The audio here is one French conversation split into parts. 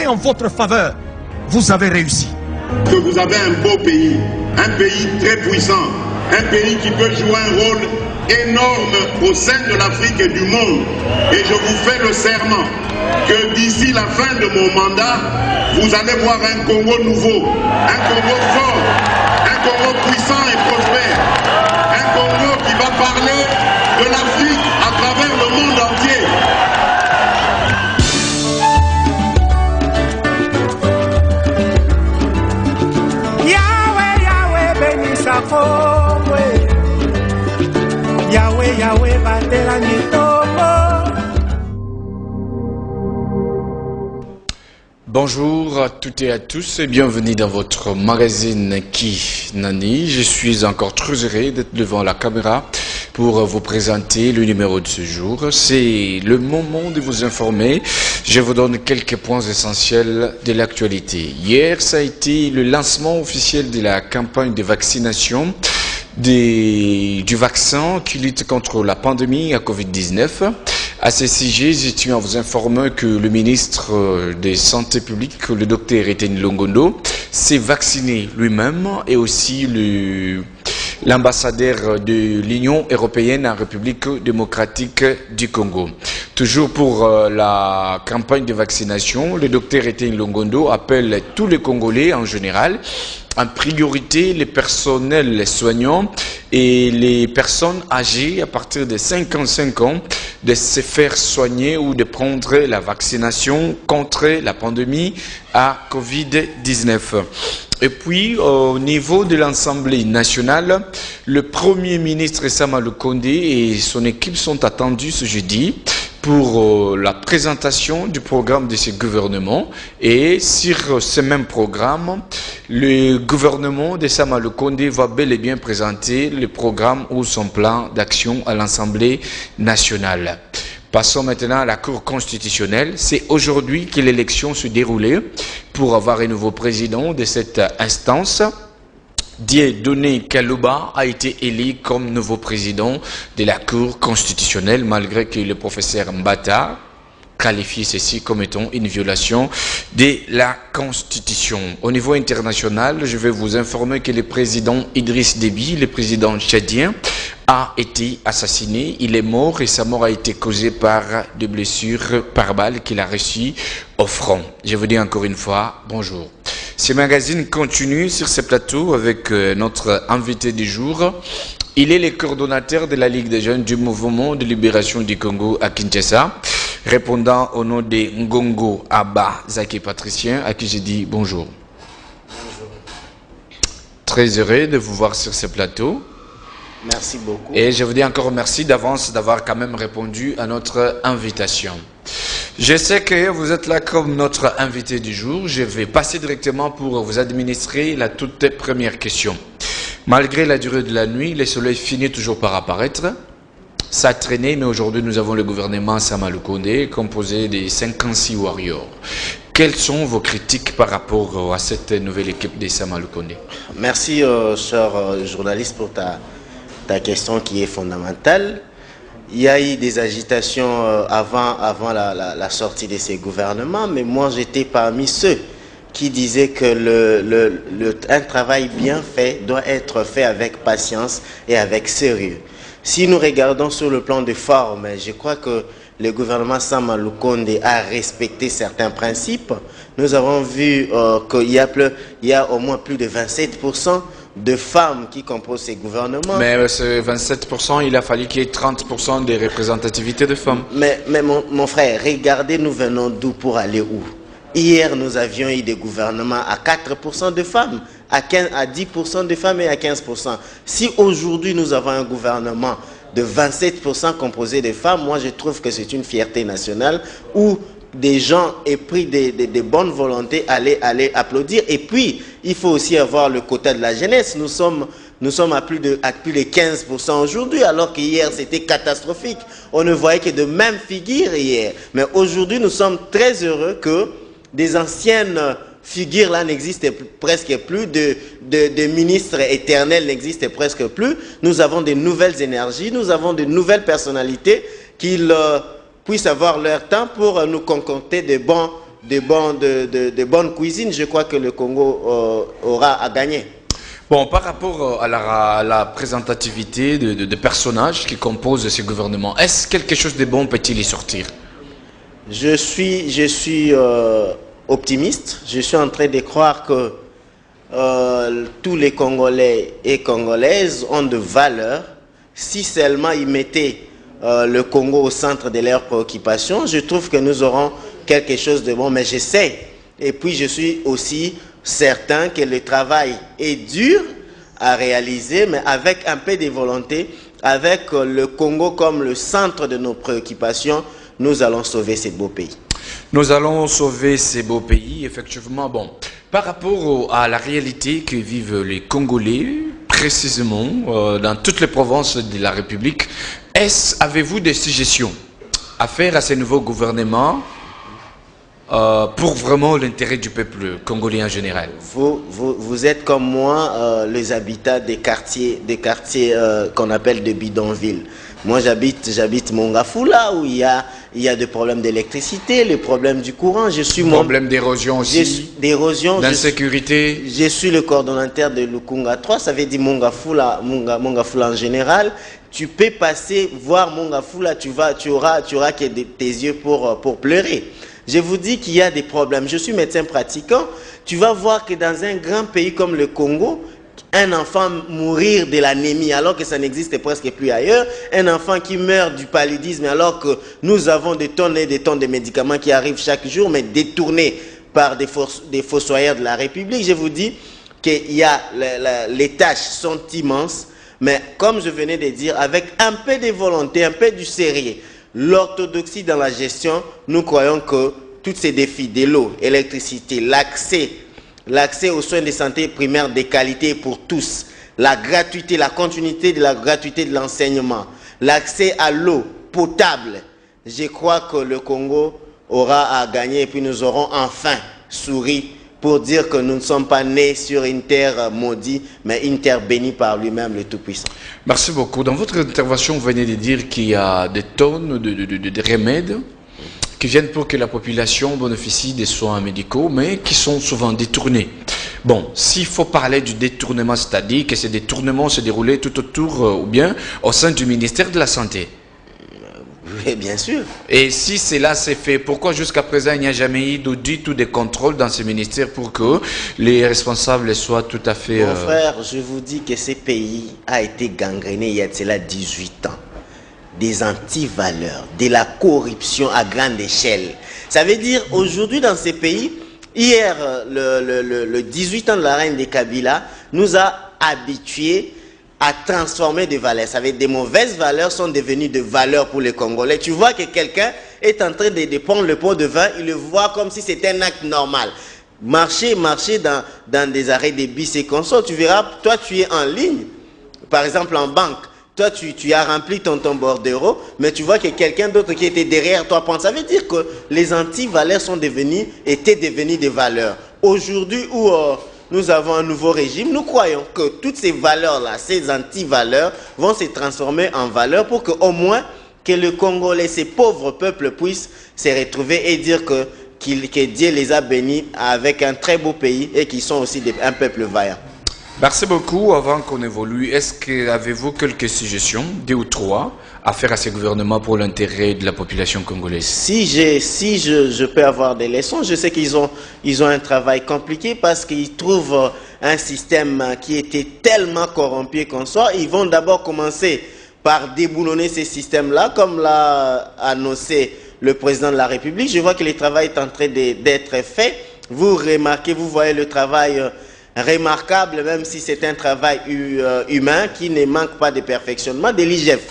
en votre faveur, vous avez réussi. Que vous avez un beau pays, un pays très puissant, un pays qui peut jouer un rôle énorme au sein de l'Afrique et du monde. Et je vous fais le serment que d'ici la fin de mon mandat, vous allez voir un Congo nouveau, un Congo fort, un Congo puissant et prospère, un Congo qui va parler de l'Afrique à travers le monde entier. Yahweh, Yahweh, bénis sa forme. Yahweh, Yahweh, batela nitombo. Bonjour à toutes et à tous et bienvenue dans votre magazine Ki Nani. Je suis encore très heureux d'être devant la caméra pour vous présenter le numéro de ce jour. C'est le moment de vous informer. Je vous donne quelques points essentiels de l'actualité. Hier, ça a été le lancement officiel de la campagne de vaccination du vaccin qui lutte contre la pandémie à Covid-19. À ce sujet, je tiens à vous informer que le ministre de Santé publique, le docteur Etienne Longondo, s'est vacciné lui-même et aussi l'ambassadeur de l'Union européenne en République démocratique du Congo. Toujours pour la campagne de vaccination, le docteur Etienne Longondo appelle tous les Congolais en général, en priorité les personnels soignants et les personnes âgées à partir de 55 ans de se faire soigner ou de prendre la vaccination contre la pandémie à Covid-19. Et puis, au niveau de l'Assemblée nationale, le Premier ministre Sama Lukonde et son équipe sont attendus ce jeudi pour la présentation du programme de ce gouvernement. Et sur ce même programme, le gouvernement de Sama Lukonde va bel et bien présenter le programme ou son plan d'action à l'Assemblée nationale. Passons maintenant à la Cour constitutionnelle. C'est aujourd'hui que l'élection se déroulait pour avoir un nouveau président de cette instance. Dieudonné Kalouba a été élu comme nouveau président de la Cour constitutionnelle, malgré que le professeur Mbata qualifie ceci comme étant une violation de la Constitution. Au niveau international, je vais vous informer que le président Idriss Déby, le président tchadien, a été assassiné. Il est mort et sa mort a été causée par des blessures par balle qu'il a reçues au front. Je vous dis encore une fois, bonjour. Ce magazine continue sur ce plateau avec notre invité du jour. Il est le coordonnateur de la Ligue des jeunes du mouvement de libération du Congo à Kinshasa, répondant au nom de Ngongo Abba Zaki Patricien, à qui je dis bonjour. Bonjour. Très heureux de vous voir sur ce plateau. Merci beaucoup. Et je vous dis encore merci d'avance d'avoir quand même répondu à notre invitation. Je sais que vous êtes là comme notre invité du jour. Je vais passer directement pour vous administrer la toute première question. Malgré la durée de la nuit, le soleil finit toujours par apparaître. Ça a traîné, mais aujourd'hui nous avons le gouvernement Sama Lukonde composé de 56 warriors. Quelles sont vos critiques par rapport à cette nouvelle équipe de Sama Lukonde? Merci, cher journaliste, pour ta question qui est fondamentale. Il y a eu des agitations avant la sortie de ces gouvernements, mais moi j'étais parmi ceux qui disaient que un travail bien fait doit être fait avec patience et avec sérieux. Si nous regardons sur le plan de forme, je crois que le gouvernement Sama Lukonde a respecté certains principes. Nous avons vu qu'il y a au moins plus de 27% de femmes qui composent ces gouvernements. Mais ce 27%, il a fallu qu'il y ait 30% de représentativité de femmes. Mais mon frère, regardez, nous venons d'où pour aller où? Hier, nous avions eu des gouvernements à 4% de femmes, à 10% de femmes et à 15%. Si aujourd'hui, nous avons un gouvernement de 27% composé de femmes, moi, je trouve que c'est une fierté nationale où des gens aient pris des bonnes volontés aller applaudir. Et puis, il faut aussi avoir le quota de la jeunesse. Nous sommes à plus de 15% aujourd'hui, alors qu'hier, c'était catastrophique. On ne voyait que de mêmes figures hier. Mais aujourd'hui, nous sommes très heureux que des anciennes figures là n'existent presque plus, de ministres éternels n'existent presque plus. Nous avons de nouvelles énergies, nous avons de nouvelles personnalités qui puissent avoir leur temps pour nous concocter de de bonne cuisine, je crois que le Congo aura à gagner. Bon, par rapport à la présentativité de personnages qui composent ce gouvernement, est-ce quelque chose de bon peut-il y sortir? Je suis optimiste. Je suis en train de croire que tous les Congolais et Congolaises ont de valeur. Si seulement ils mettaient le Congo au centre de leurs préoccupations, je trouve que nous aurons quelque chose de bon. Mais je sais, et puis je suis aussi certain que le travail est dur à réaliser, mais avec un peu de volonté, avec le Congo comme le centre de nos préoccupations, nous allons sauver ce beau pays. Nous allons sauver ces beaux pays, effectivement. Bon, par rapport à la réalité que vivent les Congolais, précisément dans toutes les provinces de la République, avez-vous des suggestions à faire à ce nouveau gouvernement pour vraiment l'intérêt du peuple congolais en général? Vous êtes comme moi les habitants des quartiers qu'on appelle de bidonvilles. Moi, j'habite Mongafula où il y a des problèmes d'électricité, les problèmes du courant. Problème d'érosion aussi. D'érosion. D'insécurité. Je suis le coordonnateur de Lukunga 3, ça veut dire Mongafula en général. Tu peux passer voir Mongafula, tu auras que tes yeux pour pleurer. Je vous dis qu'il y a des problèmes. Je suis médecin pratiquant. Tu vas voir que dans un grand pays comme le Congo, un enfant mourir de l'anémie alors que ça n'existe presque plus ailleurs, un enfant qui meurt du paludisme alors que nous avons des tonnes et des tonnes de médicaments qui arrivent chaque jour, mais détournés par des fossoyeurs de la République. Je vous dis que les tâches sont immenses, mais comme je venais de dire, avec un peu de volonté, un peu du sérieux, l'orthodoxie dans la gestion, nous croyons que tous ces défis de l'eau, l'électricité, l'accès aux soins de santé primaires de qualité pour tous, la gratuité, la continuité de la gratuité de l'enseignement, l'accès à l'eau potable, je crois que le Congo aura à gagner et puis nous aurons enfin souri pour dire que nous ne sommes pas nés sur une terre maudite, mais une terre bénie par lui-même, le Tout-Puissant. Merci beaucoup. Dans votre intervention, vous venez de dire qu'il y a des tonnes de remèdes qui viennent pour que la population bénéficie des soins médicaux, mais qui sont souvent détournés. Bon, s'il faut parler du détournement, c'est-à-dire que ces détournements se déroulaient tout autour ou bien au sein du ministère de la Santé. Oui, bien sûr. Et si cela s'est fait, pourquoi jusqu'à présent il n'y a jamais eu d'audit ou de contrôle dans ce ministère pour que les responsables soient tout à fait... Mon frère, je vous dis que ce pays a été gangréné il y a de cela 18 ans. Des antivaleurs, de la corruption à grande échelle. Ça veut dire, aujourd'hui dans ces pays, hier, le 18 ans de la reine de Kabila nous a habitués à transformer des valeurs. Ça veut dire des mauvaises valeurs sont devenues des valeurs pour les Congolais. Tu vois que quelqu'un est en train de prendre le pot de vin, il le voit comme si c'était un acte normal. Marcher dans des arrêts de bus et consorts, tu verras, toi tu es en ligne, par exemple en banque, toi tu as rempli ton bordereau, mais tu vois que quelqu'un d'autre qui était derrière toi prend. Ça veut dire que les anti-valeurs étaient devenues des valeurs. Aujourd'hui où nous avons un nouveau régime, nous croyons que toutes ces valeurs-là, ces anti-valeurs, vont se transformer en valeurs pour qu'au moins que le Congolais, ces pauvres peuples, puissent se retrouver et dire que Dieu les a bénis avec un très beau pays et qu'ils sont aussi un peuple vaillant. Merci beaucoup. Avant qu'on évolue, avez-vous quelques suggestions, 2 ou 3, à faire à ce gouvernement pour l'intérêt de la population congolaise? Si je peux avoir des leçons, je sais qu'ils ont un travail compliqué parce qu'ils trouvent un système qui était tellement corrompu qu'on soit. Ils vont d'abord commencer par déboulonner ces systèmes-là, comme l'a annoncé le président de la République. Je vois que le travail est en train d'être fait. Vous remarquez, vous voyez le travail remarquable, même si c'est un travail humain qui ne manque pas de perfectionnement, de l'IGF.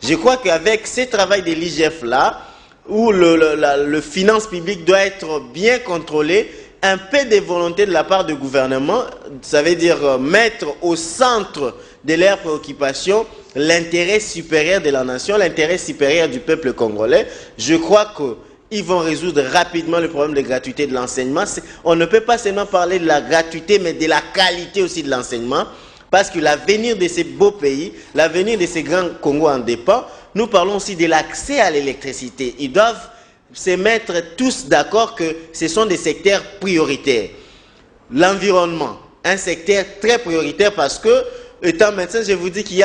Je crois qu'avec ce travail de l'IGF-là, où le finance publique doit être bien contrôlé, un peu de volonté de la part du gouvernement, ça veut dire mettre au centre de leurs préoccupations l'intérêt supérieur de la nation, l'intérêt supérieur du peuple congolais. Je crois qu'ils vont résoudre rapidement le problème de gratuité de l'enseignement. On ne peut pas seulement parler de la gratuité, mais de la qualité aussi de l'enseignement, parce que l'avenir de ces beaux pays, l'avenir de ces grands Congos en dépend. Nous parlons aussi de l'accès à l'électricité. Ils doivent se mettre tous d'accord que ce sont des secteurs prioritaires. L'environnement, un secteur très prioritaire parce que, étant médecin, je vous dis qu'il y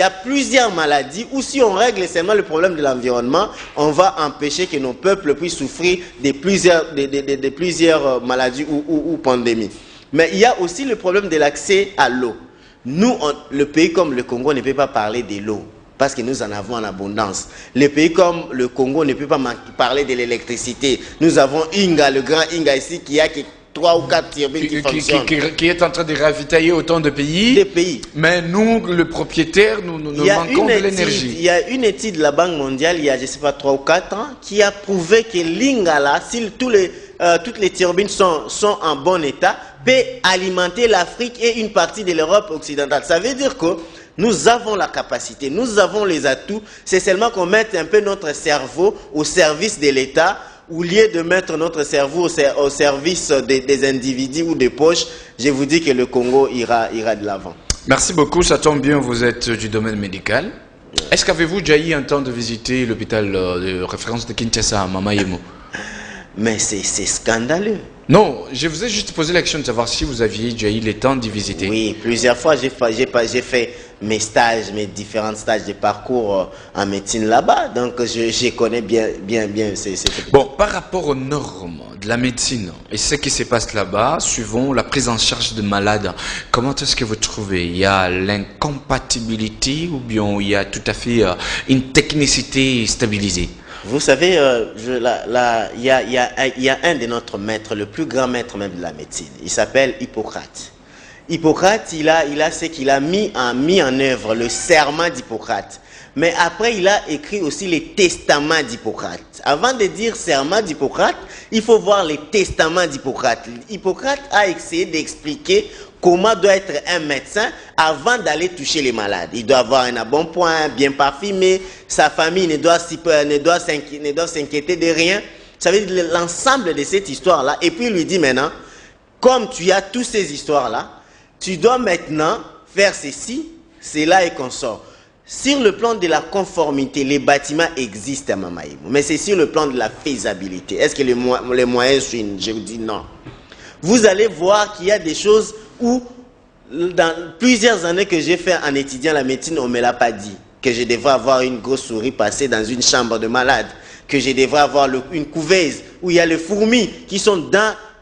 a plusieurs maladies où si on règle seulement le problème de l'environnement, on va empêcher que nos peuples puissent souffrir de plusieurs maladies ou pandémies. Mais il y a aussi le problème de l'accès à l'eau. Nous, le pays comme le Congo ne peut pas parler de l'eau parce que nous en avons en abondance. Le pays comme le Congo ne peut pas parler de l'électricité. Nous avons Inga, le grand Inga ici, qui a 3 ou 4 turbines qui fonctionnent. Qui est en train de ravitailler autant de pays. Des pays. Mais nous, le propriétaire, nous manquons de l'énergie. Il y a une étude de la Banque mondiale, il y a, je ne sais pas, 3 ou 4 ans, qui a prouvé que l'Ingala, si toutes les turbines sont en bon état, peut alimenter l'Afrique et une partie de l'Europe occidentale. Ça veut dire que nous avons la capacité, nous avons les atouts. C'est seulement qu'on mette un peu notre cerveau au service de l'État, au lieu de mettre notre cerveau au service des individus ou des poches. Je vous dis que le Congo ira de l'avant. Merci beaucoup, ça tombe bien, vous êtes du domaine médical. Est-ce qu'avez-vous déjà eu un temps de visiter l'hôpital de référence de Kinshasa à Mamayemo? Mais c'est scandaleux. Non, je vous ai juste posé la question de savoir si vous aviez déjà eu le temps d'y visiter. Oui, plusieurs fois, j'ai fait mes stages, mes différents stages de parcours en médecine là-bas. Donc, je connais bien. Bon, par rapport aux normes de la médecine et ce qui se passe là-bas, suivant la prise en charge de malades, comment est-ce que vous trouvez? Il y a l'incompatibilité ou bien il y a tout à fait une technicité stabilisée? Vous savez, il y a un de notre maître, le plus grand maître même de la médecine. Il s'appelle Hippocrate. Hippocrate, il a ce qu'il a mis en œuvre, le serment d'Hippocrate. Mais après, il a écrit aussi les testaments d'Hippocrate. Avant de dire serment d'Hippocrate, il faut voir les testaments d'Hippocrate. Hippocrate a essayé d'expliquer comment doit être un médecin avant d'aller toucher les malades. Il doit avoir un bon point, bien parfumé. Sa famille ne doit s'inquiéter de rien. Ça veut dire l'ensemble de cette histoire-là. Et puis il lui dit maintenant, comme tu as toutes ces histoires-là, tu dois maintenant faire ceci, cela et consort. Sur le plan de la conformité, les bâtiments existent à Mamayemo. Mais c'est sur le plan de la faisabilité. Est-ce que les moyens suivent? Je vous dis non. Vous allez voir qu'il y a des choses où, dans plusieurs années que j'ai fait en étudiant la médecine, on ne me l'a pas dit. Que je devrais avoir une grosse souris passée dans une chambre de malade. Que je devrais avoir une couveuse où il y a les fourmis qui sont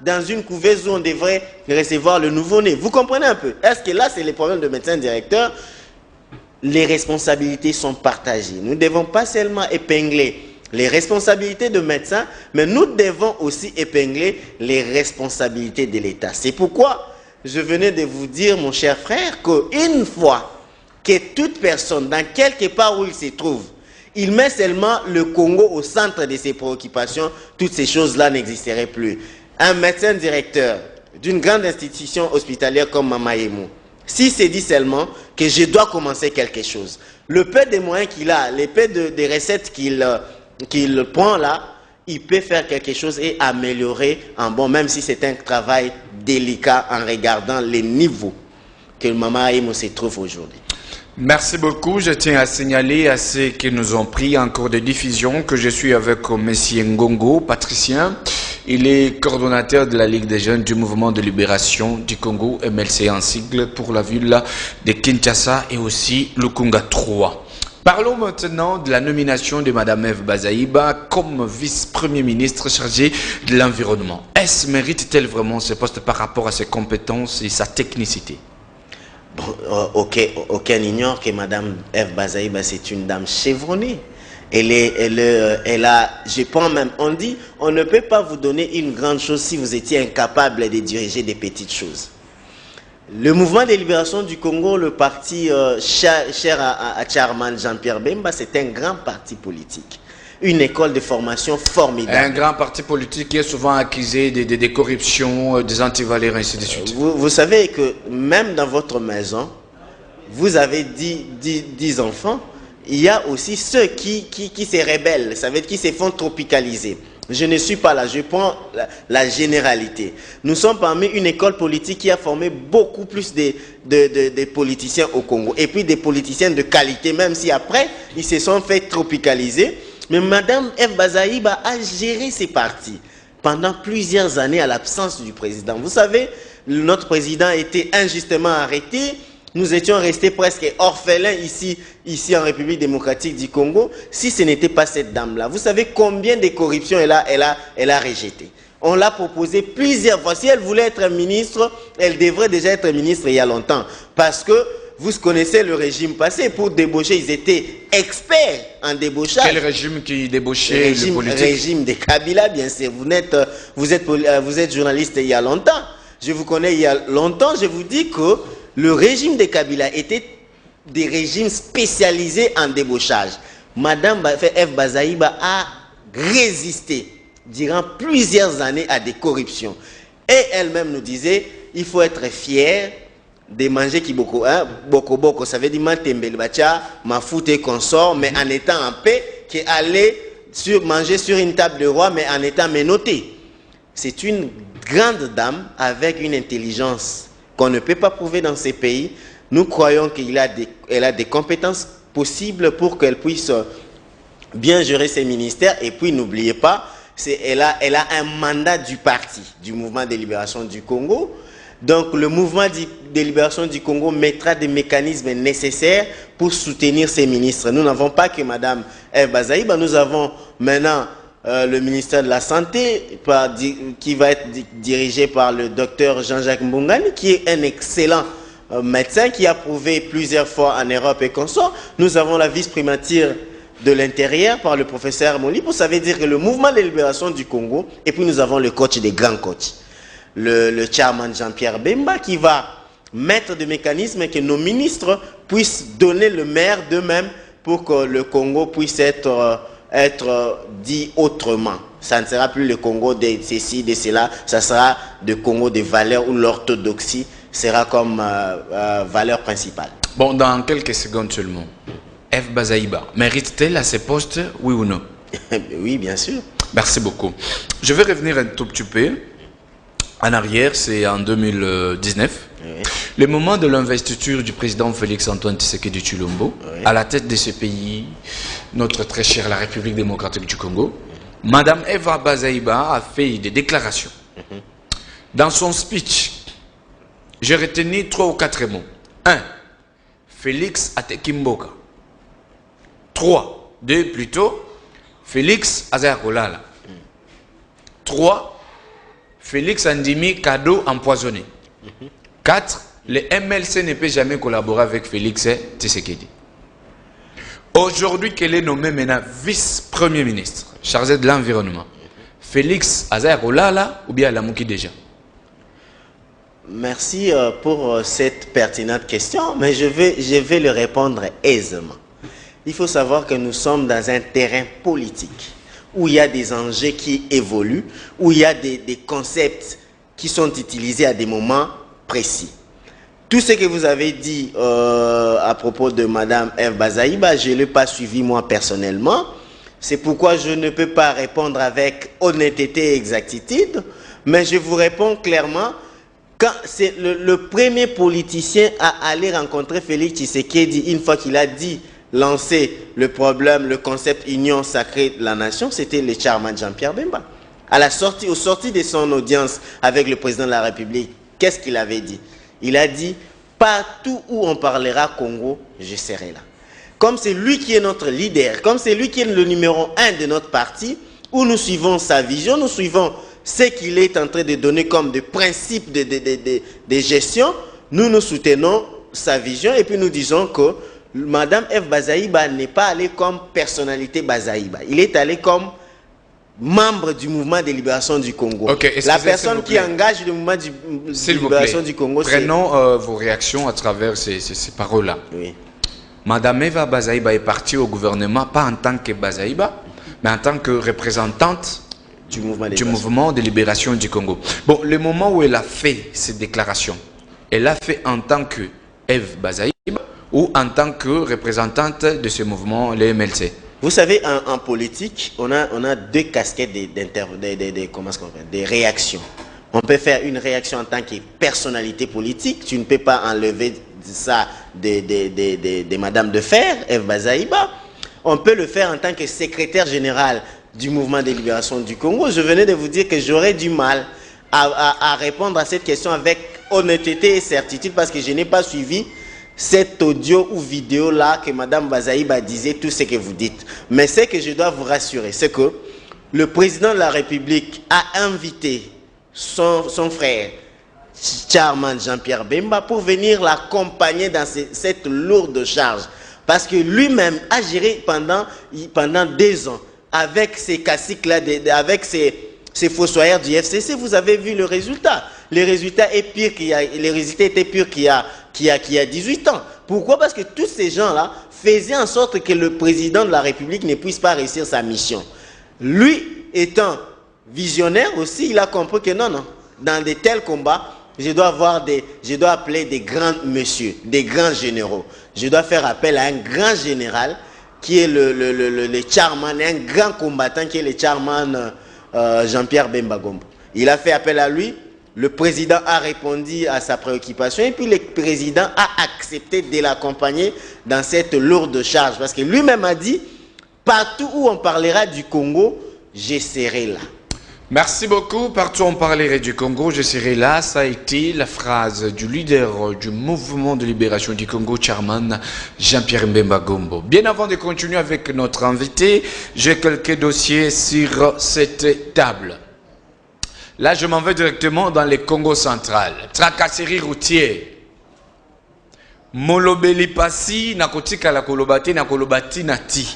dans une couveuse où on devrait recevoir le nouveau-né. Vous comprenez un peu? Est-ce que là, c'est les problèmes de médecin directeur? Les responsabilités sont partagées. Nous ne devons pas seulement épingler les responsabilités de médecins, mais nous devons aussi épingler les responsabilités de l'État. C'est pourquoi je venais de vous dire, mon cher frère, qu'une fois que toute personne, dans quelque part où il se trouve, il met seulement le Congo au centre de ses préoccupations, toutes ces choses-là n'existeraient plus. Un médecin directeur d'une grande institution hospitalière comme Mamayemo, s'il se dit seulement que je dois commencer quelque chose, le peu de moyens qu'il a, le peu de recettes qu'il prend là, il peut faire quelque chose et améliorer en bon, même si c'est un travail délicat en regardant les niveaux que Mamayemo se trouve aujourd'hui. Merci beaucoup. Je tiens à signaler à ceux qui nous ont pris en cours de diffusion que je suis avec M. Ngongo, Patricien. Il est coordonnateur de la Ligue des jeunes du mouvement de libération du Congo, MLC en sigle, pour la ville de Kinshasa et aussi Lukunga 3. Parlons maintenant de la nomination de Mme Eve Bazaïba comme vice-premier ministre chargé de l'environnement. Est-ce mérite-t-elle vraiment ce poste par rapport à ses compétences et sa technicité? Aucun ignore que Mme Eve Bazaïba, c'est une dame chevronnée. Elle a, je pense même, on dit, on ne peut pas vous donner une grande chose si vous étiez incapable de diriger des petites choses. Le mouvement de libération du Congo, le parti cher à Charman Jean-Pierre Bemba, c'est un grand parti politique. Une école de formation formidable. Un grand parti politique qui est souvent accusé de corruption, des antivaleurs, ainsi de suite. Vous savez que même dans votre maison, vous avez 10 enfants, il y a aussi ceux qui se rebellent, ça veut dire qui se font tropicaliser. Je ne suis pas là, je prends la généralité. Nous sommes parmi une école politique qui a formé beaucoup plus de politiciens au Congo. Et puis des politiciens de qualité, même si après, ils se sont fait tropicaliser. Mais Madame Eve Bazaïba a géré ces partis pendant plusieurs années à l'absence du président. Vous savez, notre président était injustement arrêté. Nous étions restés presque orphelins ici en République démocratique du Congo, si ce n'était pas cette dame-là. Vous savez combien de corruptions elle a rejetées. On l'a proposé plusieurs fois. Si elle voulait être ministre, elle devrait déjà être ministre il y a longtemps. Parce que vous connaissez le régime passé. Pour débaucher, ils étaient experts en débauchage. Quel régime qui débauchait le politique? Régime de Kabila, bien sûr. Vous êtes journaliste il y a longtemps. Je vous connais il y a longtemps. Je vous dis que le régime de Kabila était des régimes spécialisés en débauchage. Madame Eve Bazaïba a résisté durant plusieurs années à des corruptions. Et elle-même nous disait, il faut être fier de manger Kiboko, hein, Boko Boko, ça veut dire Mantembele Bacha, Mafoute et consort, mais en étant en paix, qu'aller manger sur une table de roi, mais en étant menotté. C'est une grande dame avec une intelligence qu'on ne peut pas prouver dans ces pays. Nous croyons qu'elle a des compétences possibles pour qu'elle puisse bien gérer ses ministères. Et puis n'oubliez pas, elle a un mandat du parti, du mouvement de libération du Congo. Donc le mouvement de libération du Congo mettra des mécanismes nécessaires pour soutenir ses ministres. Nous n'avons pas que Mme Eve Bazaïba, nous avons maintenant le ministère de la Santé qui va être dirigé par le docteur Jean-Jacques Mbungani, qui est un excellent médecin qui a prouvé plusieurs fois en Europe et consort. Nous avons la vice-primature de l'intérieur par le professeur Molipo. Ça veut dire que le mouvement de libération du Congo, et puis nous avons le coach des grands coachs, le chairman Jean-Pierre Bemba, qui va mettre des mécanismes que nos ministres puissent donner le maire d'eux-mêmes pour que le Congo puisse être dit autrement. Ça ne sera plus le Congo de ceci, de cela, ça sera le Congo des valeurs où l'orthodoxie sera comme valeur principale. Bon, dans quelques secondes seulement, Eve Bazaïba mérite-t-elle à ces postes, oui ou non? Oui, bien sûr. Merci beaucoup. Je vais revenir un tout petit peu en arrière, c'est en 2019. Oui. Le moment de l'investiture du président Félix-Antoine Tshisekedi Tshilombo, oui, à la tête de ce pays, notre très chère la République démocratique du Congo, Madame Eva Bazaïba a fait des déclarations. Dans son speech, j'ai retenu 3 ou 4 mots. 1. Félix Atekimboka. 3. 2 plutôt. Félix Azakolala. 3. Félix Andimi cadeau empoisonné. 4. Le MLC ne peut jamais collaborer avec Félix Tshisekedi. Aujourd'hui, qu'elle est nommée maintenant vice-premier ministre, chargé de l'environnement, Félix Azakolala ou bien Lamouki déjà? Merci pour cette pertinente question, mais je vais le répondre aisément. Il faut savoir que nous sommes dans un terrain politique où il y a des enjeux qui évoluent, où il y a des concepts qui sont utilisés à des moments précis. Tout ce que vous avez dit à propos de Mme Eve Bazaïba, je ne l'ai pas suivi moi personnellement. C'est pourquoi je ne peux pas répondre avec honnêteté et exactitude, mais je vous réponds clairement. Quand c'est le premier politicien à aller rencontrer Félix Tshisekedi, une fois qu'il a dit lancer le problème, le concept union sacrée de la nation, c'était le chairman Jean-Pierre Bemba. Au sorti de son audience avec le président de la République, qu'est-ce qu'il avait dit? Il a dit, partout où on parlera Congo, je serai là. Comme c'est lui qui est notre leader, comme c'est lui qui est le numéro 1 de notre parti, où nous suivons sa vision, nous suivons ce qu'il est en train de donner comme des principes de gestion, nous soutenons sa vision et puis nous disons que Mme Eve Bazaïba n'est pas allée comme personnalité Bazaïba. Il est allé comme membre du mouvement de libération du Congo. Okay, la personne qui engage le mouvement de libération du Congo. Prenons vos réactions à travers ces paroles-là. Oui. Mme Eva Bazaïba est partie au gouvernement, pas en tant que Bazaïba, mais en tant que représentante du mouvement de libération du Congo. Bon, le moment où elle a fait cette déclaration, elle l'a fait en tant que Eve Bazaïba ou en tant que représentante de ce mouvement, le MLC? Vous savez, en politique, on a 2 casquettes des réactions. On peut faire une réaction en tant que personnalité politique. Tu ne peux pas enlever ça de Madame de Fer, Eve Bazaïba. on peut le faire en tant que secrétaire général du mouvement de libération du Congo. Je venais de vous dire que j'aurais du mal à répondre à cette question avec honnêteté et certitude parce que je n'ai pas suivi cet audio ou vidéo là que Mme Bazaïba disait tout ce que vous dites. Mais ce que je dois vous rassurer, c'est que le président de la République a invité son frère Charman Jean-Pierre Bemba pour venir l'accompagner dans cette lourde charge. Parce que lui-même a géré pendant 2 ans avec ces caciques-là, avec ces fossoyeurs du FCC. Vous avez vu le résultat. Le résultat est pire les résultats étaient pires qu'il y a 18 ans. Pourquoi? Parce que tous ces gens-là faisaient en sorte que le président de la République ne puisse pas réussir sa mission. Lui, étant visionnaire aussi, il a compris que non, dans de tels combats, je dois appeler des grands messieurs, des grands généraux. Je dois faire appel à un grand général qui est le Charman, un grand combattant qui est le Charman Jean-Pierre Bemba Gombo. Il a fait appel à lui, le président a répondu à sa préoccupation et puis le président a accepté de l'accompagner dans cette lourde charge. Parce que lui-même a dit, partout où on parlera du Congo, je serai là. Merci beaucoup. Partout où on parlerait du Congo, je serai là. Ça a été la phrase du leader du mouvement de libération du Congo, Charman Jean-Pierre Bemba Gombo. Bien avant de continuer avec notre invité, j'ai quelques dossiers sur cette table. Là, je m'en vais directement dans le Congo central. Tracasserie routière. Molobeli pasi nakotika la kolobati na kolobati nati.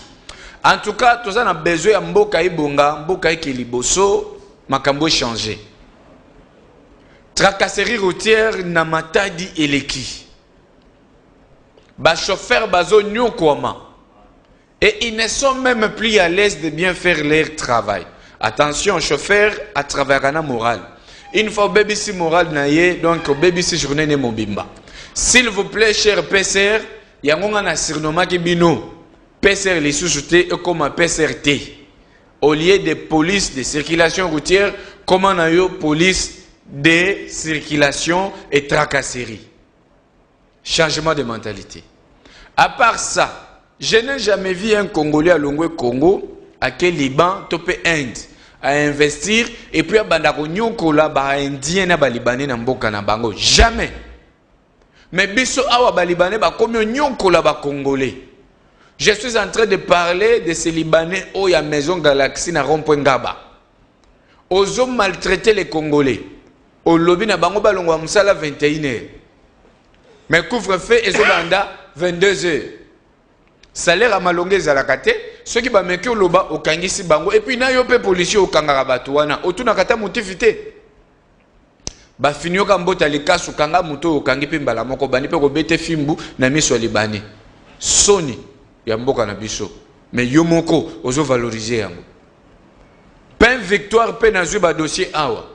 En tout cas, tout ça a besoin de mboka ibonga, mboka ikiliboso. Makambo changé. Tracasserie routière na matadi eleki. Ba chauffeur bazo nyokwama. Et ils ne sont même plus à l'aise de bien faire leur travail. Attention, chauffeur à travers un moral. Il faut BBC moral naie, donc BBC journée ne mobimba. S'il vous plaît, cher PCR, yangonga na surnommé kibino. PCR les sous-soutés comme PCRT. Au lieu de police de circulation routière, comment on a eu police de circulation et tracasserie. Changement de mentalité. À part ça, je n'ai jamais vu un Congolais à Longwe Congo, à quel Liban, topé Inde, à investir, et puis à Bandako Nyokola, ba Indien na Libanais na Mboka na Bango. Jamais. Mais biso awa ba Libanais ba combien Nyokola ba Congolais. Je suis en train de parler de ces Libanais où il y a Maison Galaxie na Rond-Point Ngaba. Ils ont maltraité les Congolais. Au lobby na bango balongwa musala 21h. Mais couvre-feu ils ont banda 22h. Salaire à malongé zalakate, ceux qui ba meki au loba au kangisi bango et puis na yo pe policier au kangara batuana, otuna kata motifité. Ba finio ka mbota likasu kanga muto au kangi pe mbala moko bani pe ko bete fimbu na miso libanais. Soni ya mboka na biso mais yo moko ozo valoriser yango pain victoire pe na ba dossier awa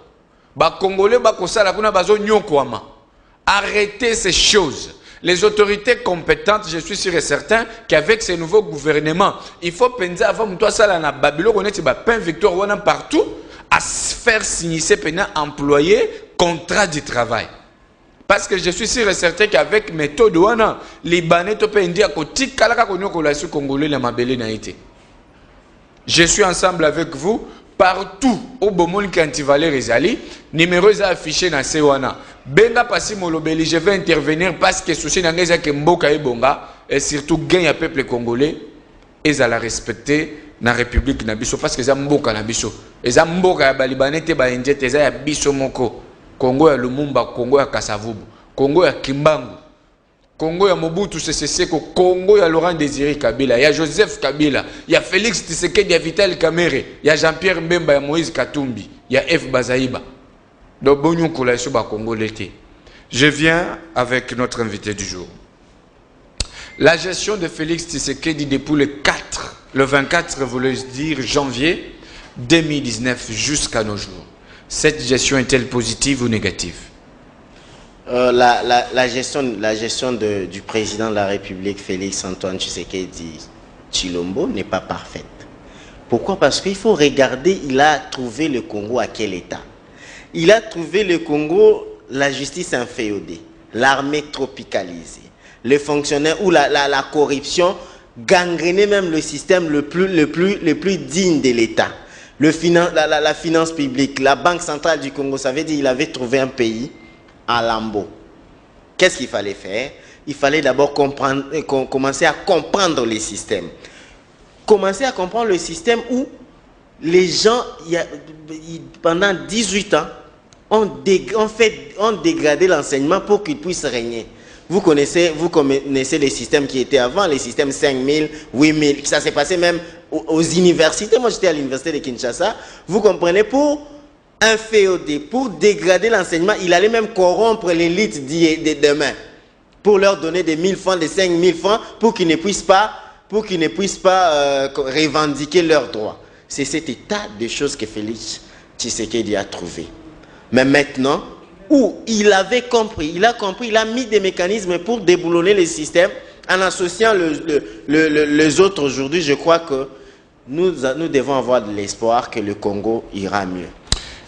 ba congolais ba kosala kuna bazo nyokwama. Arrêtez ces choses. Les autorités compétentes, je suis sûr et certain qu'avec ces nouveaux gouvernements, il faut penser avant toi ça là na Babylone on est ba pain victoire wana partout à faire signer ces employés contrat de travail. Parce que je suis sûr et certain qu'avec méthode wana Libanais to pe india ko tikalaka ko nyoko la su congolais la mabele na été. Je suis ensemble avec vous partout au bomoni kantivaler ezali numéro est affiché na sewana. Benga pasi molobeli je vais intervenir parce que souci na ngeza ke mboka ebonga et surtout gain ya peuple congolais ezala respecter na république na biso parce que za mboka na biso. Eza mboka ya Libanais te ba india te za ya biso moko. Congo ya Lumumba, Congo ya Kasavubu, Congo ya Kimbangu, Congo ya Mobutu Sese Seko, Congo ya Laurent Désiré Kabila, ya Joseph Kabila, ya Félix Tshisekedi, ya Vital Kamerhe, ya Jean-Pierre Mbemba, ya Moïse Katumbi, ya F. Bazaïba. Donc bonjour collation ba Congo l'été. Je viens avec notre invité du jour. La gestion de Félix Tshisekedi depuis le 24, voulais dire janvier 2019 jusqu'à nos jours. Cette gestion est-elle positive ou négative? La gestion du président de la République, Félix Antoine Tshisekedi Tshilombo, n'est pas parfaite. Pourquoi? Parce qu'il faut regarder, il a trouvé le Congo à quel état? Il a trouvé le Congo, la justice inféodée, l'armée tropicalisée, les fonctionnaires ou la corruption gangréné même le système le plus digne de l'État. La finance publique, la Banque centrale du Congo, ça veut dire qu'il avait trouvé un pays en lambeaux. Qu'est-ce qu'il fallait faire? Il fallait d'abord commencer à comprendre les systèmes. Commencer à comprendre le système où les gens, pendant 18 ans, ont dégradé l'enseignement pour qu'ils puissent régner. Vous connaissez les systèmes qui étaient avant, les systèmes 5000, 8000, ça s'est passé même aux universités. Moi, j'étais à l'université de Kinshasa. Vous comprenez, pour un FEOD, pour dégrader l'enseignement, il allait même corrompre l'élite de demain, pour leur donner des 1000 francs, des 5000 francs, pour qu'ils ne puissent pas, revendiquer leurs droits. C'est cet état de choses que Félix Tshisekedi a trouvé. Mais maintenant, où il avait compris, il a mis des mécanismes pour déboulonner les systèmes en associant les autres aujourd'hui. Je crois que nous devons avoir de l'espoir que le Congo ira mieux.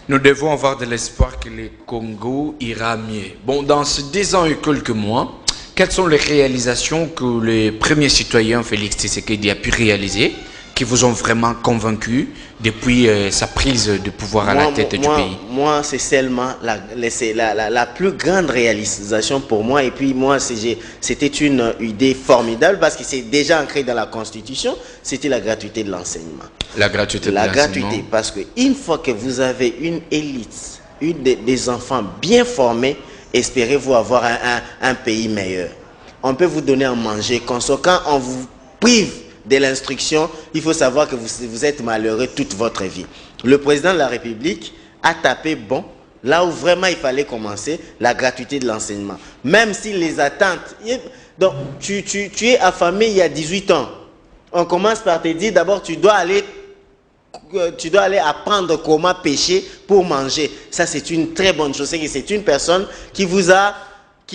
Nous devons avoir de l'espoir que le Congo ira mieux. Bon, dans ces 10 ans et quelques mois, quelles sont les réalisations que les premiers citoyens Félix Tshisekedi a pu réaliser, qui vous ont vraiment convaincu depuis sa prise de pouvoir à la tête du pays? Moi, c'est seulement la plus grande réalisation pour moi. Et puis moi, c'était une idée formidable parce que c'est déjà ancré dans la Constitution. C'était la gratuité de l'enseignement. La gratuité de l'enseignement. La gratuité, parce qu'une fois que vous avez une élite, des enfants bien formés, espérez-vous avoir un pays meilleur. On peut vous donner à manger. Quand on vous prive de l'instruction, il faut savoir que vous êtes malheureux toute votre vie. Le président de la République a tapé bon là où vraiment il fallait commencer, la gratuité de l'enseignement. Même si les attentes... Donc, tu es affamé il y a 18 ans. On commence par te dire d'abord tu dois aller apprendre comment pêcher pour manger. Ça, c'est une très bonne chose. C'est une personne qui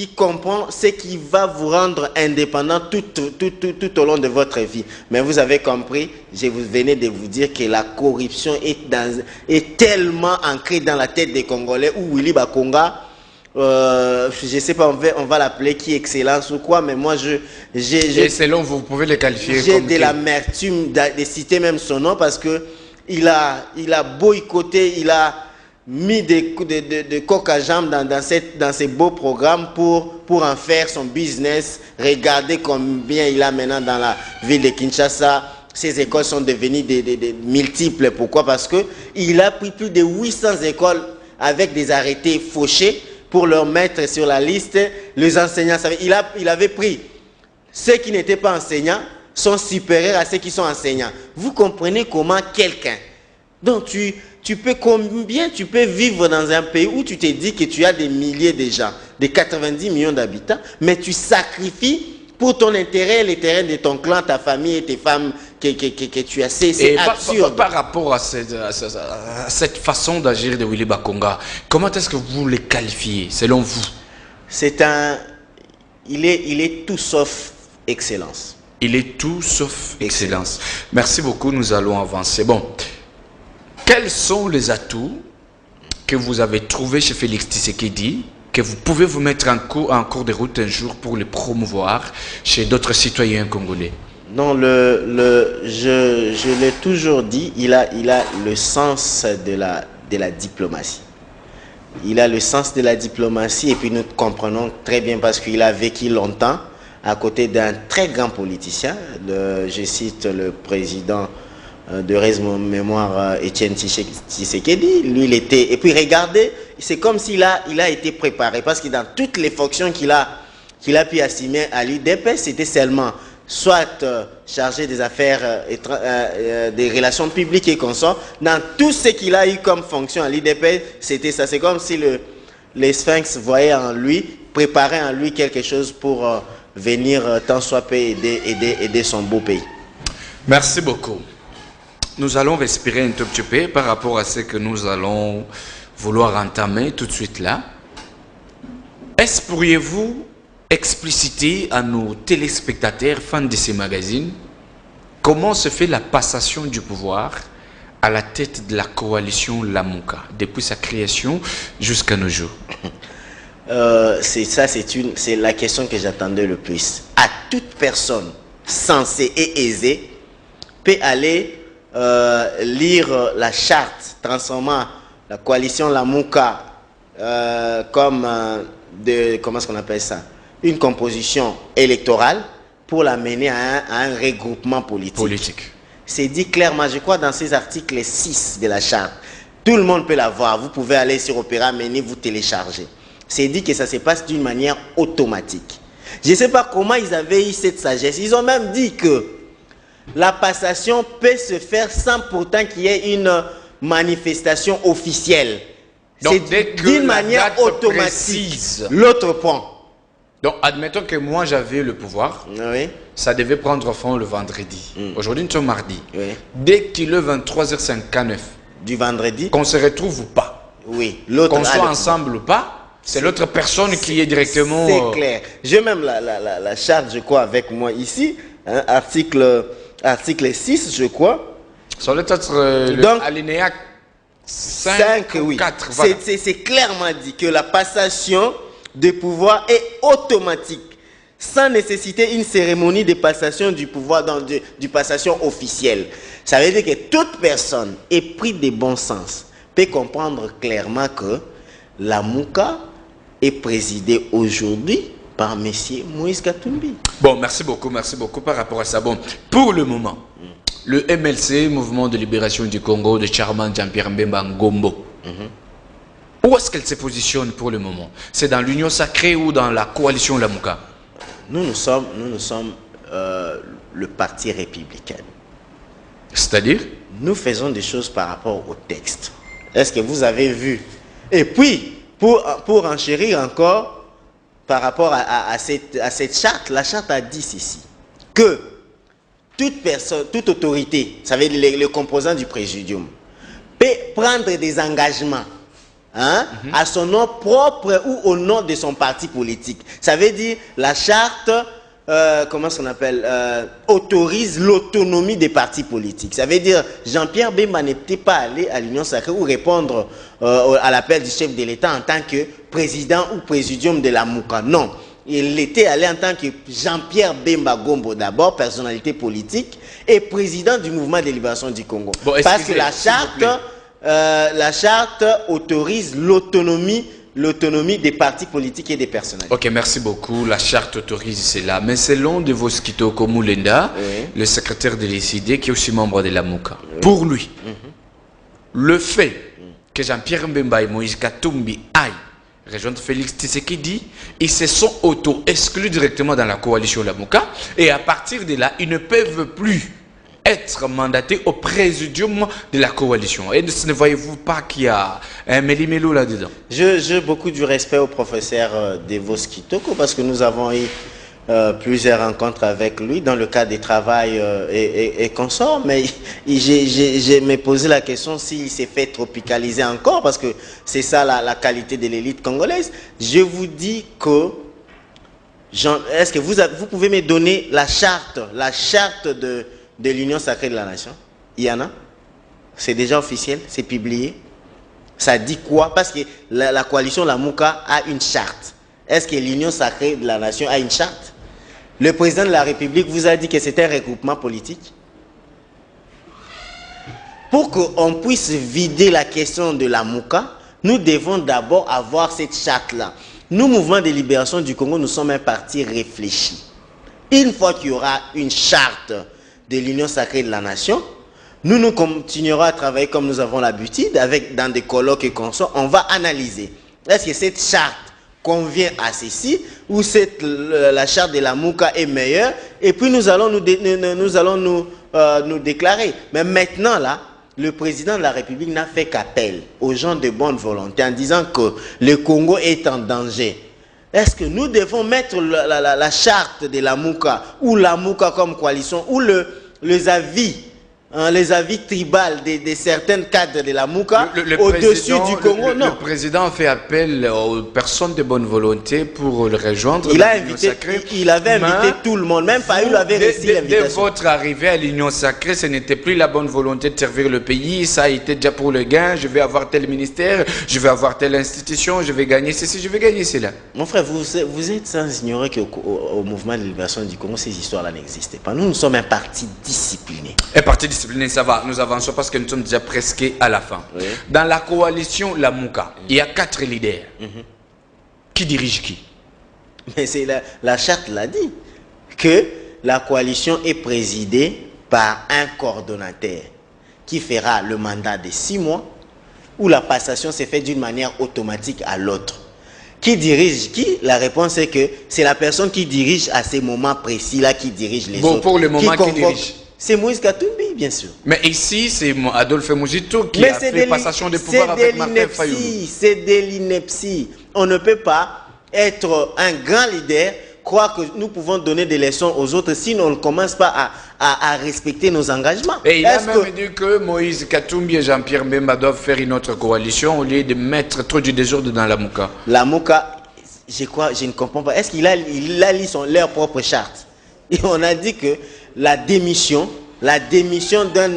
comprend ce qui va vous rendre indépendant tout au long de votre vie. Mais vous avez compris, je venais de vous dire que la corruption est tellement ancrée dans la tête des Congolais, où Willy Bakonga, je ne sais pas, on va l'appeler qui excellence ou quoi, mais moi, et selon vous pouvez le qualifier comme... J'ai de l'amertume de citer même son nom, parce que il a boycotté, il a mis de coq à jambes dans ces beaux programmes pour en faire son business. Regardez combien il a maintenant dans la ville de Kinshasa. Ces écoles sont devenues des multiples. Pourquoi? Parce qu'il a pris plus de 800 écoles avec des arrêtés fauchés pour leur mettre sur la liste. Les enseignants, il avait pris ceux qui n'étaient pas enseignants sont supérieurs à ceux qui sont enseignants. Vous comprenez comment quelqu'un... Donc combien tu peux vivre dans un pays où tu te dis que tu as des milliers de gens, de 90 millions d'habitants, mais tu sacrifies pour ton intérêt, l'intérêt de ton clan, ta famille et tes femmes que tu as. C'est absurde. Par rapport à cette façon d'agir de Willy Bakonga, comment est-ce que vous les qualifiez, selon vous? Il est tout sauf excellence. Il est tout sauf excellence. Merci beaucoup, nous allons avancer. Bon. Quels sont les atouts que vous avez trouvés chez Félix Tshisekedi, que vous pouvez vous mettre en cours de route un jour pour les promouvoir chez d'autres citoyens congolais? Non, je l'ai toujours dit, il a le sens de la diplomatie. Il a le sens de la diplomatie, et puis nous comprenons très bien parce qu'il a vécu longtemps à côté d'un très grand politicien. Je cite le président de raison mémoire, Etienne Tshisekedi. Lui, il était... Et puis regardez, c'est comme s'il a été préparé, parce que dans toutes les fonctions qu'il a pu assumer à l'UDP, c'était seulement soit chargé des affaires, des relations publiques et consorts. Dans tout ce qu'il a eu comme fonction à l'UDP, c'était ça. C'est comme si les Sphinx voyaient en lui, préparaient en lui quelque chose pour venir tant soit peu aider son beau pays. Merci beaucoup. Nous allons respirer un tout petit peu par rapport à ce que nous allons vouloir entamer tout de suite là. Est-ce pourriez-vous expliciter à nos téléspectateurs, fans de ces magazines, comment se fait la passation du pouvoir à la tête de la coalition Lamuka, depuis sa création jusqu'à nos jours? C'est la question que j'attendais le plus. À toute personne sensé et aisé peut aller lire la charte transformant la coalition Lamuka comme comment est-ce qu'on appelle ça, une composition électorale pour l'amener à un regroupement politique. C'est dit clairement, je crois, dans ces articles 6 de la charte. Tout le monde peut la voir. Vous pouvez aller sur Opéra Mini, vous télécharger. C'est dit que ça se passe d'une manière automatique. Je ne sais pas comment ils avaient eu cette sagesse. Ils ont même dit que la passation peut se faire sans pourtant qu'il y ait une manifestation officielle. C'est d'une manière automatique. L'autre point. Donc, admettons que moi j'avais le pouvoir. Oui. Ça devait prendre fin le vendredi. Aujourd'hui, nous sommes mardi. Oui. Dès qu'il est 23h59 du vendredi, qu'on se retrouve ou pas, oui, qu'on soit ensemble ou pas, c'est l'autre personne qui est directement... C'est clair. J'ai même la charte, je crois, avec moi ici. Hein, article 6, je crois. Ça doit être donc, l'alinéa 5 ou oui. 4. Voilà. C'est clairement dit que la passation de pouvoir est automatique, sans nécessiter une cérémonie de passation du pouvoir, du passation officielle. Ça veut dire que toute personne épris de bon sens peut comprendre clairement que la Mouka est présidée aujourd'hui par M. Moïse Katumbi. Bon, merci beaucoup par rapport à ça. Bon, pour le moment, le MLC, Mouvement de Libération du Congo, de Charman Jean-Pierre Mbemba Ngombo, où est-ce qu'elle se positionne pour le moment? C'est dans l'Union Sacrée ou dans la coalition Lamuka? Nous sommes le parti républicain. C'est-à-dire? Nous faisons des choses par rapport au texte. Est-ce que vous avez vu? Et puis, pour enchérir encore, par rapport à cette charte, la charte a dit ceci, que toute personne, toute autorité, ça veut dire les composants du présidium, peut prendre des engagements à son nom propre ou au nom de son parti politique. Ça veut dire la charte, comment on appelle, autorise l'autonomie des partis politiques. Ça veut dire Jean-Pierre Bemba n'était pas allé à l'Union Sacrée ou répondre à l'appel du chef de l'État en tant que président ou présidium de la Mouka. Non. Il était allé en tant que Jean-Pierre Bemba Gombo d'abord, personnalité politique, et président du mouvement de libération du Congo. Bon, parce que la charte autorise l'autonomie des partis politiques et des personnalités. Ok, merci beaucoup. La charte autorise cela. Mais selon de vos Kitoko Moulenda, le secrétaire de l'ECD, qui est aussi membre de la Mouka, pour lui, le fait que Jean-Pierre Mbemba et Moïse Katumbi aillent rejoindre Félix Tshisekedi, ils se sont auto-exclus directement dans la coalition Lamuka, et à partir de là, ils ne peuvent plus être mandatés au présidium de la coalition. Et ne voyez-vous pas qu'il y a un méli-mélo là-dedans? J'ai beaucoup du respect au professeur Devos Kitoko, parce que nous avons eu plusieurs rencontres avec lui dans le cadre des travail et consorts, mais j'ai me posé la question s'il s'est fait tropicaliser encore, parce que c'est ça la qualité de l'élite congolaise. Je vous dis que est-ce que vous pouvez me donner la charte de l'Union Sacrée de la Nation? Il y en a? C'est déjà officiel? C'est publié? Ça dit quoi? Parce que la coalition Lamuka a une charte. Est-ce que l'Union Sacrée de la Nation a une charte? Le président de la République vous a dit que c'était un regroupement politique. Pour qu'on puisse vider la question de la Mouka, nous devons d'abord avoir cette charte-là. Nous, Mouvement de Libération du Congo, nous sommes un parti réfléchi. Une fois qu'il y aura une charte de l'Union Sacrée de la Nation, nous continuerons à travailler comme nous avons l'habitude, dans des colloques et consorts. On va analyser. Est-ce que cette charte convient à ceci, ou la charte de la Mouka est meilleure, et puis nous allons nous déclarer. Mais maintenant, là, le président de la République n'a fait qu'appel aux gens de bonne volonté en disant que le Congo est en danger. Est-ce que nous devons mettre la charte de la Mouka, ou la Mouka comme coalition, ou les avis les avis tribales de certains cadres de la Mouka au-dessus du Congo. Non. Le président fait appel aux personnes de bonne volonté pour le rejoindre. Il avait invité tout le monde, même Fayulu avait réussi l'invitation. Dès votre arrivée à l'Union sacrée, ce n'était plus la bonne volonté de servir le pays, ça a été déjà pour le gain, je vais avoir tel ministère, je vais avoir telle institution, je vais gagner ceci, je vais gagner cela. Mon frère, vous êtes sans ignorer qu'au mouvement de libération du Congo, ces histoires-là n'existaient pas. Nous sommes un parti discipliné. Un parti discipliné, ça va, nous avançons parce que nous sommes déjà presque à la fin. Oui. Dans la coalition La Mouka, il y a 4 leaders. Qui dirige qui? Mais c'est la charte l'a dit, que la coalition est présidée par un coordonnateur qui fera le mandat de 6 mois, où la passation s'est faite d'une manière automatique à l'autre. Qui dirige qui? La réponse est que c'est la personne qui dirige à ces moments précis-là qui dirige les autres. Pour le moment, qui dirige? C'est Moïse Katumbi, bien sûr. Mais ici, c'est Adolphe Muzito qui a fait passation de pouvoir avec Martin Fayulu. C'est de l'ineptie. On ne peut pas être un grand leader, croire que nous pouvons donner des leçons aux autres si on ne commence pas à respecter nos engagements. Et il a même dit que Moïse Katumbi et Jean-Pierre Mbemba doivent faire une autre coalition au lieu de mettre trop du désordre dans la Mouka. La Mouka, je ne comprends pas. Est-ce qu'il a lu leur propre charte? Et on a dit que la démission d'un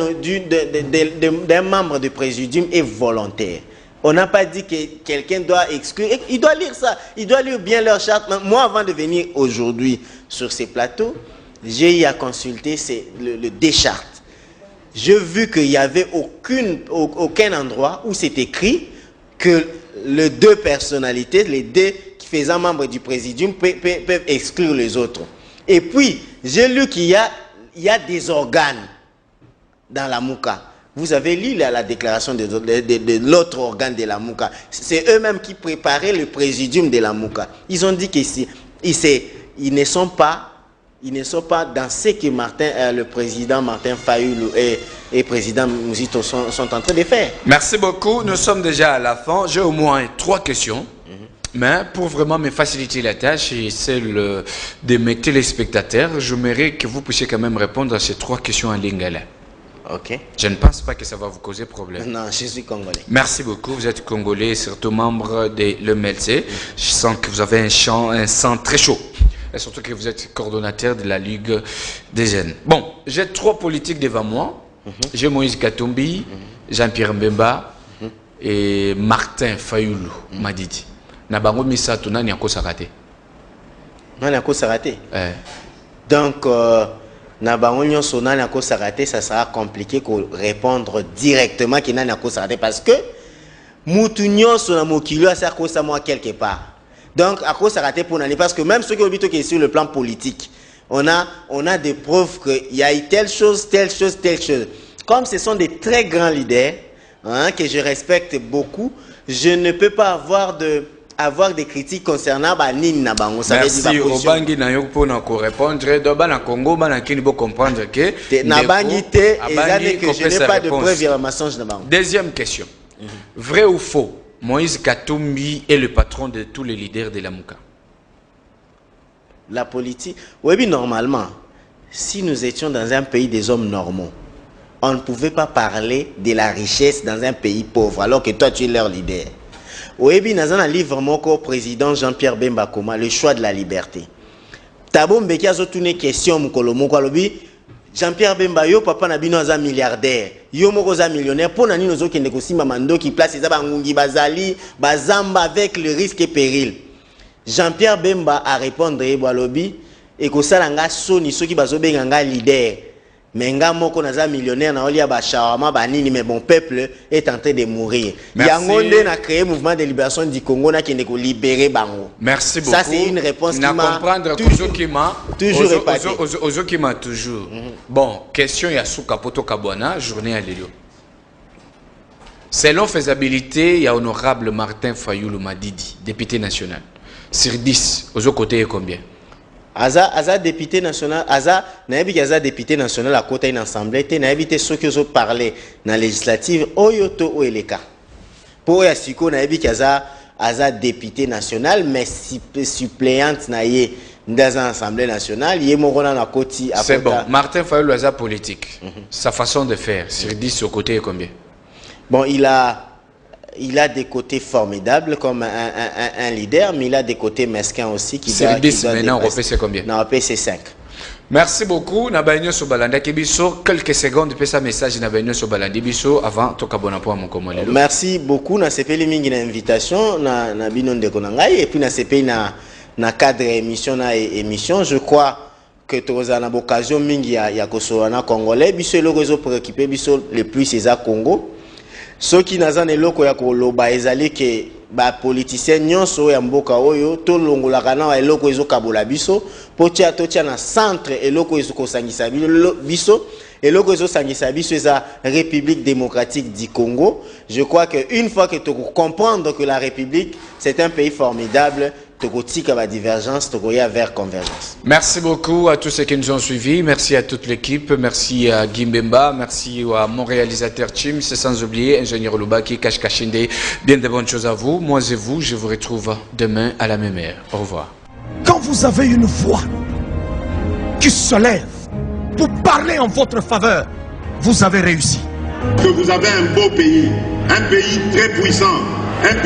membre du présidium est volontaire. On n'a pas dit que quelqu'un doit exclure. Il doit lire ça. Il doit lire bien leur charte. Moi, avant de venir aujourd'hui sur ces plateaux, j'ai eu à consulter le D-charte. J'ai vu qu'il n'y avait aucun endroit où c'est écrit que les 2 personnalités, les 2 qui faisaient membre du présidium, peuvent exclure les autres. Et puis, j'ai lu qu'il y a des organes dans la Mouka. Vous avez lu la déclaration de l'autre organe de la Mouka. C'est eux-mêmes qui préparaient le présidium de la Mouka. Ils ont dit qu'ils ne sont pas dans ce que le président Martin Fayulu et le président Muzito sont en train de faire. Merci beaucoup. Nous sommes déjà à la fin. J'ai au moins 3 questions. Mais pour vraiment me faciliter la tâche et celle de mes téléspectateurs, j'aimerais que vous puissiez quand même répondre à ces 3 questions en lingala. Ok. Je ne pense pas que ça va vous causer problème. Non, je suis congolais. Merci beaucoup. Vous êtes congolais, surtout membre de l'EMLC. Je sens que vous avez un sang très chaud. Et surtout que vous êtes coordonnateur de la Ligue des jeunes. Bon, j'ai 3 politiques devant moi. J'ai Moïse Katumbi, Jean-Pierre Mbemba et Martin Fayulu Madidi. Nabango misato nani akosaka te. Nani akosaka te. Donc nabango nyonso nani akosaka te, ça sera compliqué de répondre directement que nani akosaka te parce que mutu nyonso na mokili asa kosa moi quelque part. Donc akosaka te pour nani parce que même ceux qui habitent sur le plan politique, on a des preuves qu'il y a eu telle chose. Comme ce sont des très grands leaders que je respecte beaucoup, je ne peux pas avoir des critiques concernant Nini Nabango. Merci Obangi Nayok pour nous répondre. Dans le Congo, il faut comprendre que Nabangi te, que je n'ai pas de preuves et mensonges Nabango. Deuxième question. Vrai ou faux, Moïse Katumbi est le patron de tous les leaders de la Mouka? La politique, oui, normalement, si nous étions dans un pays des hommes normaux, on ne pouvait pas parler de la richesse dans un pays pauvre, alors que toi tu es leur leader. Oui, bien, dans un livre, mon président Jean-Pierre Bemba Koma, le choix de la liberté. Tabo Mbeki a une question, Jean-Pierre Bemba, yo papa nabino aza milliardaire, yo moko za millionnaire, pour nani nozo ki négocie mamando qui place eza bangungi bazali, bazamba avec le risque et péril. Jean-Pierre Bemba a répondu Balobi et que ça langa soni soki bazobenga nga leader. Mais nga moko naza millionnaire na olia ba shawama ba nini, mais mon peuple est en train de mourir. Yangonde na créé mouvement de libération du Congo na kende ko libérer bango. Merci beaucoup. Ça c'est une réponse qui m'a toujours. Bon, question ya Souka Poto Kabwana, journée à Lélio. Selon faisabilité, il y a honorable Martin Fayulu Madidi, député national. Sur 10, aux autres côtés, combien? Aza député national, Aza député national à côté d'une assemblée, Naïbi te ceux qui ont parlé dans la législative, Oyoto ou Eleka. Pour Yasiko, Naïbi Aza député national, mais suppléante Naïe dans l'Assemblée nationale, il y a un côté. C'est bon. Martin Fayulu a politique. Sa façon de faire, sur 10 sur côté est combien? Bon, il a des côtés formidables comme un leader, mais il a des côtés mesquins aussi. Sur 10, maintenant, on c'est combien? Non, c'est 5. Merci beaucoup. Nabaïno Sobalanda Kibiso. Quelques secondes, puis ça message Nabaïno Sobalanda Biso avant de t'abonner à mon commandant. Merci beaucoup. Na CP Limingi invitation na binon de Konangai et puis na CP na cadre émission na émission. Je crois que tu as l'occasion mingi ya kosoana congolais. Biso le réseau préoccupé biso le plus c'est à Congo. Ceux qui n'ont pas loko ya koloba ezali que ba politicien nyonso ya mboka oyo to longola kana eloko ezo kabola biso potia totia na centre eloko ezo kosangisa biso eloko ezo sangisa biso eza République démocratique du Congo. Je crois que une fois que tu comprendre que la République c'est un pays formidable, tu la divergence, tu vers convergence. Merci beaucoup à tous ceux qui nous ont suivis. Merci à toute l'équipe. Merci à Gimbemba. Merci à mon réalisateur Chim. C'est sans oublier ingénieur Lubaki, Cash Kashinde. Bien de bonnes choses à vous. Moi et vous, je vous retrouve demain à la même heure. Au revoir. Quand vous avez une voix qui se lève pour parler en votre faveur, vous avez réussi. Que vous avez un beau pays, un pays très puissant, un pays